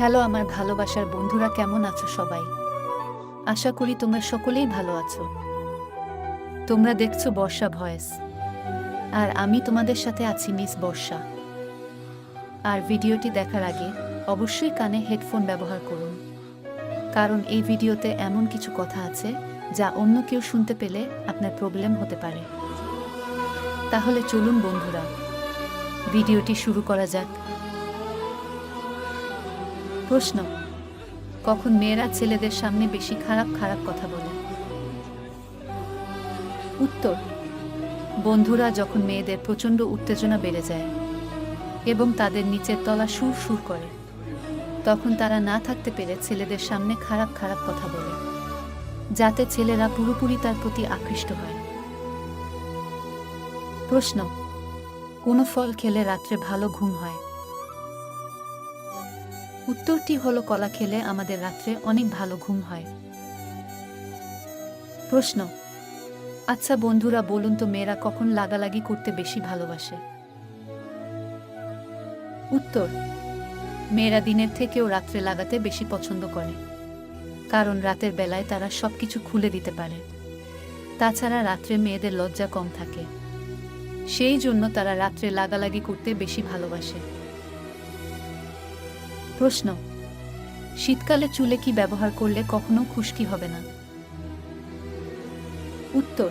Hello আমার ভালোবাসার বন্ধুরা, কেমন আছো সবাই? আশা করি তোমরা সকলেই ভালো আছো। তোমরা দেখছো বর্ষা ভয়েস, আর আমি তোমাদের সাথে আছি মিস বর্ষা। আর ভিডিওটি দেখার আগে অবশ্যই কানে হেডফোন ব্যবহার করুন, কারণ এই ভিডিওতে এমন কিছু কথা আছে যা অন্য কেউ শুনতে পেলে আপনার প্রবলেম হতে পারে। তাহলে চলুন বন্ধুরা, ভিডিওটি শুরু করা যাক। প্রশ্ন: কখন মেয়েরা ছেলেদের সামনে বেশি খারাপ খারাপ কথা বলে? উত্তর: বন্ধুরা যখন মেয়েদের প্রচণ্ড উত্তেজনা বেড়ে যায় এবং তাদের নিচের তলা সুর সুর করে, তখন তারা না থাকতে পেরে ছেলেদের সামনে খারাপ খারাপ কথা বলে, যাতে ছেলেরা পুরোপুরি তার প্রতি আকৃষ্ট হয়। প্রশ্ন: কোন ফল খেলে রাত্রে ভালো ঘুম হয়? উত্তরটি হলো কলা খেলে আমাদের রাত্রে অনেক ভালো ঘুম হয়। প্রশ্ন: আচ্ছা বন্ধুরা, বলুন তো মেয়েরা কখন লাগালাগি করতে বেশি ভালোবাসে? উত্তর: মেয়েরা দিনের থেকেও রাত্রে লাগাতে বেশি পছন্দ করে, কারণ রাতের বেলায় তারা সবকিছু খুলে দিতে পারে। তাছাড়া রাত্রে মেয়েদের লজ্জা কম থাকে, সেই জন্য তারা রাত্রে লাগালাগি করতে বেশি ভালোবাসে। প্রশ্ন: শীতকালে চুলে কি ব্যবহার করলে কখনো খুশকি হবে না? উত্তর: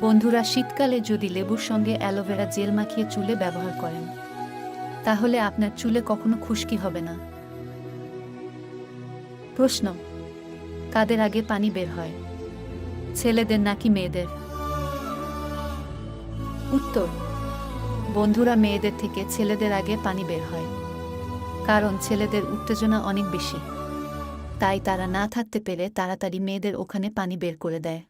বন্ধুরা, শীতকালে যদি লেবুর সঙ্গে অ্যালোভেরা জেল মাখিয়ে চুলে ব্যবহার করেন, তাহলে আপনার চুলে কখনো খুশকি হবে না। প্রশ্ন: কাদের আগে পানি বের হয়, ছেলেদের নাকি মেয়েদের? উত্তর: বন্ধুরা, মেয়েদের থেকে ছেলেদের আগে পানি বের হয়, কারণ ছেলেদের উত্তেজনা অনেক বেশি, তাই তারা না থাকতে পেরে তাড়াতাড়ি মেয়েদের ওখানে পানি বের করে দেয়।